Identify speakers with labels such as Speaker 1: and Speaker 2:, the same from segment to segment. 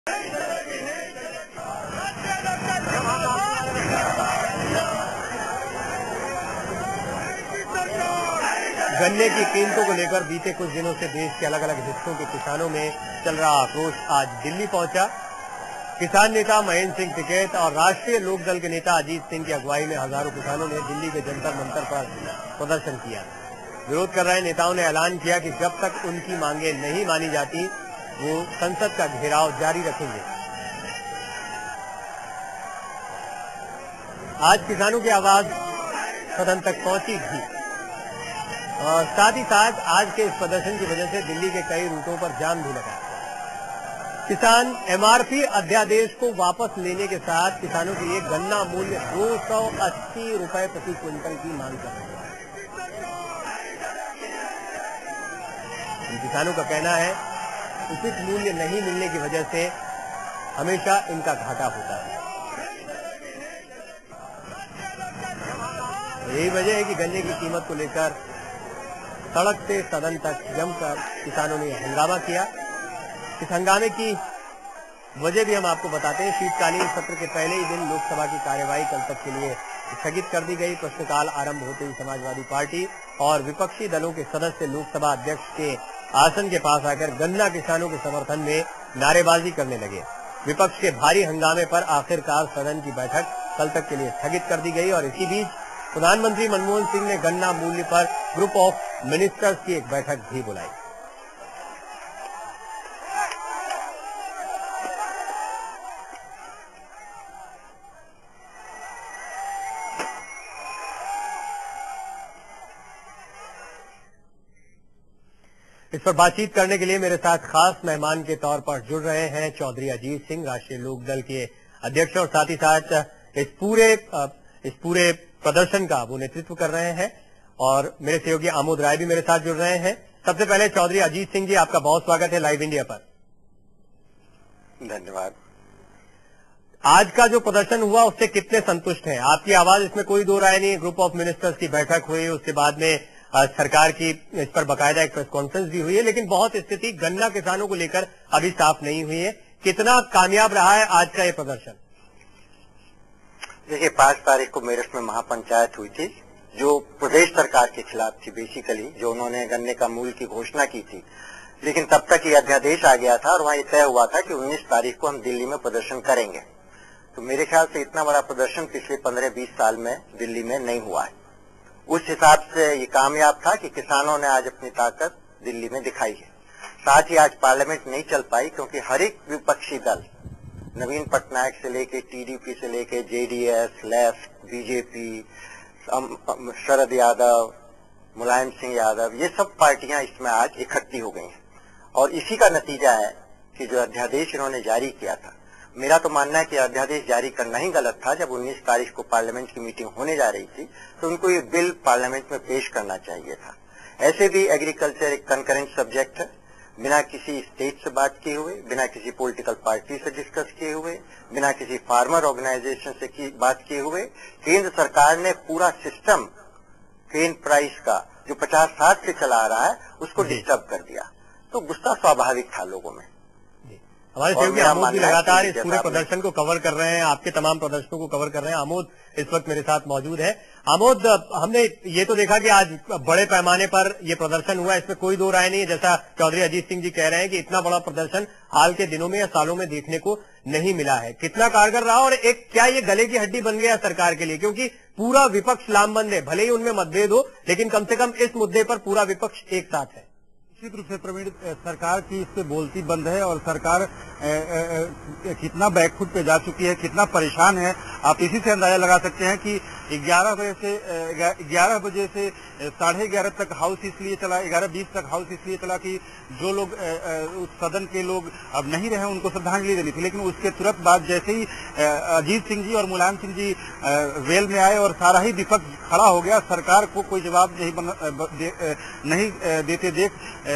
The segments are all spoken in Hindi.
Speaker 1: गन्ने की कीमतों को लेकर बीते कुछ दिनों से देश के अलग अलग हिस्सों के किसानों में चल रहा आक्रोश आज दिल्ली पहुंचा। किसान नेता महेंद्र सिंह टिकैत और राष्ट्रीय लोकदल के नेता अजीत सिंह की अगुवाई में हजारों किसानों ने दिल्ली के जंतर मंतर पर प्रदर्शन किया। विरोध कर रहे नेताओं ने ऐलान किया कि जब तक उनकी मांगे नहीं मानी जाती वो संसद का घेराव जारी रखेंगे। आज किसानों की आवाज सदन तक पहुंची थी और साथ ही साथ आज के इस प्रदर्शन की वजह से दिल्ली के कई रूटों पर जाम भी लगा। किसान एमआरपी अध्यादेश को वापस लेने के साथ किसानों के लिए गन्ना मूल्य 280 रुपए प्रति क्विंटल की मांग कर रहे हैं। किसानों का कहना है उचित मूल्य नहीं मिलने की वजह से हमेशा इनका घाटा होता है। यही वजह है कि गन्ने की कीमत को लेकर सड़क से सदन तक जमकर किसानों ने हंगामा किया। इस हंगामे की वजह भी हम आपको बताते हैं। शीतकालीन सत्र के पहले ही दिन लोकसभा की कार्यवाही कल तक के लिए स्थगित कर दी गई। प्रश्नकाल आरंभ होते ही समाजवादी पार्टी और विपक्षी दलों के सदस्य लोकसभा अध्यक्ष के आसन के पास आकर गन्ना किसानों के समर्थन में नारेबाजी करने लगे। विपक्ष के भारी हंगामे पर आखिरकार सदन की बैठक कल तक के लिए स्थगित कर दी गई और इसी बीच प्रधानमंत्री मनमोहन सिंह ने गन्ना मूल्य पर ग्रुप ऑफ मिनिस्टर्स की एक बैठक भी बुलाई। इस पर बातचीत करने के लिए मेरे साथ खास मेहमान के तौर पर जुड़ रहे हैं चौधरी अजीत सिंह, राष्ट्रीय लोकदल के अध्यक्ष और साथ ही साथ इस पूरे प्रदर्शन का वो नेतृत्व कर रहे हैं। और मेरे सहयोगी आमोद राय भी मेरे साथ जुड़ रहे हैं। सबसे पहले चौधरी अजीत सिंह जी, आपका बहुत स्वागत है लाइव इंडिया पर।
Speaker 2: धन्यवाद।
Speaker 1: आज का जो प्रदर्शन हुआ उससे कितने संतुष्ट हैं? आपकी आवाज इसमें कोई दो राय नहीं। ग्रुप ऑफ मिनिस्टर्स की बैठक हुई, उसके बाद में सरकार की इस पर बाकायदा एक प्रेस कॉन्फ्रेंस भी हुई है, लेकिन बहुत स्थिति गन्ना किसानों को लेकर अभी साफ नहीं हुई है। कितना कामयाब रहा है आज का ये प्रदर्शन?
Speaker 2: देखिए, 5 तारीख को मेरठ में महापंचायत हुई थी जो प्रदेश सरकार के खिलाफ थी। बेसिकली जो उन्होंने गन्ने का मूल्य की घोषणा की थी, लेकिन तब तक ये अध्यादेश आ गया था और वहां ये तय हुआ था कि 19 तारीख को हम दिल्ली में प्रदर्शन करेंगे। तो मेरे ख्याल से इतना बड़ा प्रदर्शन पिछले 15-20 साल में दिल्ली में नहीं हुआ है। उस हिसाब से ये कामयाब था कि किसानों ने आज अपनी ताकत दिल्ली में दिखाई है। साथ ही आज पार्लियामेंट नहीं चल पाई क्योंकि हर एक विपक्षी दल, नवीन पटनायक से लेके टीडीपी से लेके JDS, left, BJP, Sharad Yadav, Mulayam Singh Yadav, ये सब पार्टियां इसमें आज इकट्ठी हो गई हैं और इसी का नतीजा है कि जो अध्यादेश इन्होंने जारी किया था, मेरा तो मानना है कि अध्यादेश जारी करना ही गलत था। जब 19 तारीख को पार्लियामेंट की मीटिंग होने जा रही थी तो उनको ये बिल पार्लियामेंट में पेश करना चाहिए था। ऐसे भी एग्रीकल्चर एक कंकरेंट सब्जेक्ट है, बिना किसी स्टेट से बात किए हुए, बिना किसी पॉलिटिकल पार्टी से डिस्कस किए हुए, बिना किसी फार्मर ऑर्गेनाइजेशन से बात किए हुए केंद्र सरकार ने पूरा सिस्टम केन प्राइस का जो 50-60 से चला रहा है उसको डिस्टर्ब कर दिया। तो गुस्सा स्वाभाविक था लोगों में।
Speaker 1: हमारे सहयोगी आमोद भी लगातार इस पूरे प्रदर्शन को कवर कर रहे हैं, आपके तमाम प्रदर्शनों को कवर कर रहे हैं। आमोद इस वक्त मेरे साथ मौजूद है। आमोद, हमने ये तो देखा कि आज बड़े पैमाने पर ये प्रदर्शन हुआ, इसमें कोई दो राय नहीं है। जैसा चौधरी अजीत सिंह जी कह रहे हैं कि इतना बड़ा प्रदर्शन हाल के दिनों में या सालों में देखने को नहीं मिला है। कितना कारगर रहा और एक क्या ये गले की हड्डी बन गया सरकार के लिए? क्योंकि पूरा विपक्ष लामबंद है, भले ही उनमें मतभेद हो, लेकिन कम से कम इस मुद्दे पर पूरा विपक्ष एक साथ है।
Speaker 3: निश्चित रूप से प्रवीण, सरकार की इससे बोलती बंद है और सरकार कितना बैकफुट पे जा चुकी है, कितना परेशान है, आप इसी से अंदाजा लगा सकते हैं कि 11 बजे से 11:30 तक हाउस इसलिए चला, 11:20 तक हाउस इसलिए चला कि जो लोग उस सदन के लोग अब नहीं रहे उनको श्रद्धांजलि देनी थी। लेकिन उसके तुरंत बाद जैसे ही अजीत सिंह जी और मुलायम सिंह जी वेल में आए और सारा ही विपक्ष खड़ा हो गया, सरकार को कोई जवाब नहीं देते देख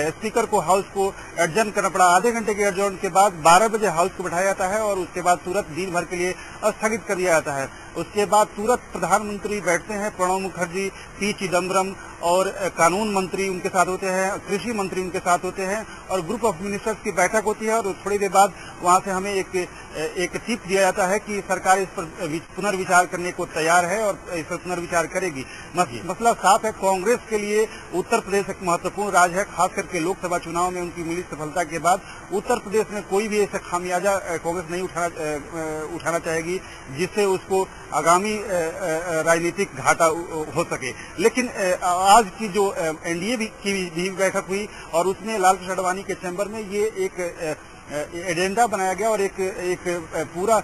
Speaker 3: स्पीकर को हाउस को एडजर्न करना पड़ा। आधे घंटे के एडजर्न के बाद 12 बजे हाउस को बैठाया जाता है और उसके बाद तुरंत दिन भर के लिए स्थगित कर दिया जाता है। उसके बाद तुरंत प्रधानमंत्री बैठते हैं, प्रणब मुखर्जी, पी चिदम्बरम और कानून मंत्री उनके साथ होते हैं, कृषि मंत्री उनके साथ होते हैं और ग्रुप ऑफ मिनिस्टर्स की बैठक होती है। और थोड़ी देर बाद वहां से हमें एक टिप दिया जाता है कि सरकार इस पर पुनर्विचार करने को तैयार है और इस पर पुनर्विचार करेगी। मसला साफ है, कांग्रेस के लिए उत्तर प्रदेश एक महत्वपूर्ण राज्य है, खास करके लोकसभा चुनाव में उनकी मिली सफलता के बाद उत्तर प्रदेश में कोई भी ऐसा खामियाजा कांग्रेस नहीं उठाना चाहेगी जिससे उसको आगामी राजनीतिक घाटा हो सके। लेकिन आज की जो एनडीए की भी बैठक हुई और उसमें लाल कृष्ण आडवाणी के चैम्बर में ये एक एजेंडा बनाया गया और एक पूरा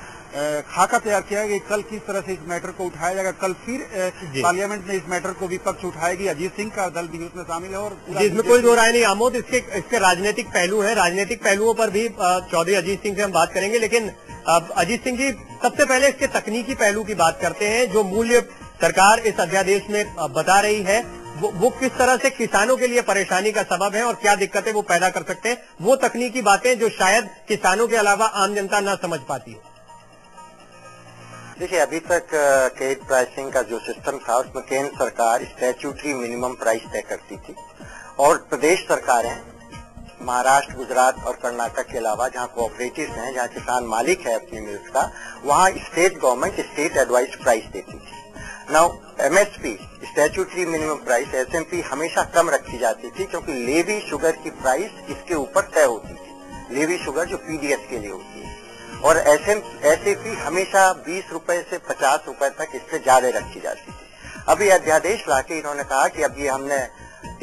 Speaker 3: खाका तैयार किया गया कि कल किस तरह से इस मैटर को उठाया जाएगा। कल फिर पार्लियामेंट में इस मैटर को विपक्ष उठाएगी, अजीत सिंह का दल भी उसमें शामिल है। और
Speaker 1: इसमें कोई दो राय नहीं आमोद, इसके राजनीतिक पहलू हैं, राजनीतिक पहलुओं पर भी चौधरी अजीत सिंह से हम बात करेंगे। लेकिन अजीत सिंह जी, सबसे पहले इसके तकनीकी पहलू की बात करते हैं। जो मूल्य सरकार इस अध्यादेश में बता रही है वो किस तरह से किसानों के लिए परेशानी का सबब है और क्या दिक्कतें वो पैदा कर सकते हैं, वो तकनीकी बातें जो शायद किसानों के अलावा आम जनता न समझ पाती है।
Speaker 2: देखिए, अभी तक क्रेडिट प्राइसिंग का जो सिस्टम था उसमें केंद्र सरकार स्टैट्यूटरी मिनिमम प्राइस तय करती थी और प्रदेश सरकारें महाराष्ट्र, गुजरात और कर्नाटक के अलावा जहां कोऑपरेटिव्स हैं, जहां किसान मालिक है अपनी मिल्स का, वहां state government state advise price देती थी। Now MSP statutory minimum price SMP हमेशा कम रखी जाती थी क्योंकि लेवी शुगर की प्राइस इसके ऊपर तय होती थी। लेवी शुगर जो पीडीएस के लिए होती है और एसएपी हमेशा 20 रुपए से 50 रुपए तक इससे ज्यादा रखी जाती थी। अभी अध्यादेश लाके इन्होंने कहा कि अब ये हमने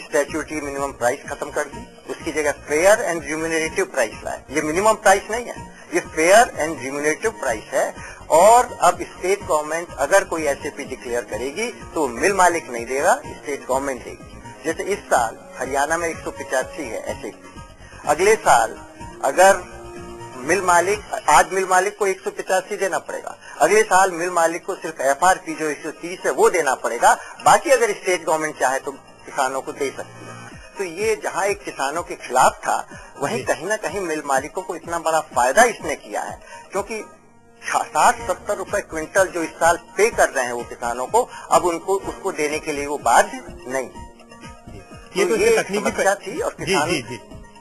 Speaker 2: स्टैट्यूटरी मिनिमम प्राइस खत्म कर दी, उसकी जगह फेयर एंड रिम्यूनरेटिव प्राइस लाए। ये मिनिमम प्राइस नहीं है, ये फेयर एंड रिम्यूनरेटिव प्राइस है। और अब स्टेट गवर्नमेंट अगर कोई एसएपी डिक्लेयर करेगी तो मिल मालिक नहीं देगा, स्टेट गवर्नमेंट देगी। जैसे इस साल हरियाणा में 185 है एसएपी, अगले साल अगर आज मिल मालिक को 185 देना पड़ेगा, अगले साल मिल मालिक को सिर्फ एफआरपी जो 130 है वो देना पड़ेगा। बाकी अगर स्टेट गवर्नमेंट चाहे तो किसानों को दे सकती है। तो ये जहां एक किसानों के खिलाफ था, वहीं कहीं ना कहीं मिल मालिकों को इतना बड़ा फायदा इसने किया है क्योंकि 60-70 रुपए क्विंटल जो इस साल पे कर रहे हैं वो किसानों को, अब उनको उसको देने के लिए वो बाध्य नहीं।
Speaker 1: ये तो
Speaker 2: ये
Speaker 1: तकनीकी
Speaker 2: समस्या थी और किसानों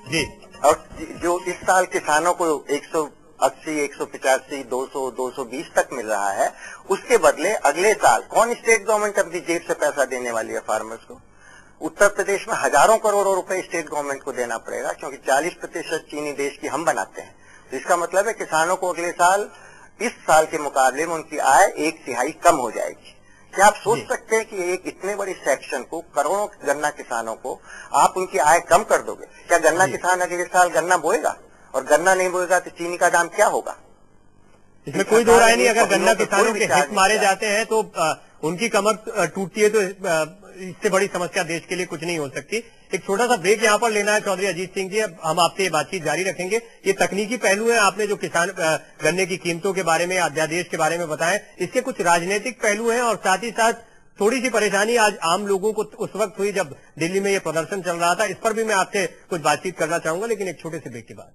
Speaker 1: जी
Speaker 2: और जो इस साल किसानों को 180, 185, 200, 220 तक मिल रहा है, उसके बदले अगले साल कौन स्टेट गवर्नमेंट अपनी जेब से पैसा देने वाली है फार्मर्स को? उत्तर प्रदेश में हजारों करोड़ों रुपए स्टेट गवर्नमेंट को देना पड़ेगा क्योंकि 40% चीनी देश की हम बनाते हैं। तो इसका मतलब है किसानों को अगले साल इस साल के मुकाबले में उनकी आय 1/3 कम हो जाएगी। क्या आप सोच सकते हैं कि एक इतने बड़े सेक्शन को, करोड़ों गन्ना किसानों को आप उनकी आय कम कर दोगे? क्या गन्ना किसान अगले साल गन्ना बोएगा? और गन्ना नहीं बोएगा तो चीनी का दाम क्या होगा?
Speaker 1: इसमें कोई दो राय नहीं। अगर गन्ना किसानों के हित मारे जाते हैं तो उनकी कमर टूटती है तो इससे बड़ी समस्या देश के लिए कुछ नहीं हो सकती। एक छोटा सा ब्रेक यहाँ पर लेना है चौधरी अजीत सिंह जी, अब हम आपसे ये बातचीत जारी रखेंगे। ये तकनीकी पहलू है, आपने जो किसान गन्ने की कीमतों के बारे में, अध्यादेश के बारे में बताएं, इसके कुछ राजनीतिक पहलू हैं और साथ ही साथ थोड़ी सी परेशानी आज आम लोगों को उस वक्त हुई जब दिल्ली में ये प्रदर्शन चल रहा था। इस पर भी मैं आपसे कुछ बातचीत करना चाहूंगा, लेकिन एक छोटे से ब्रेक के बाद।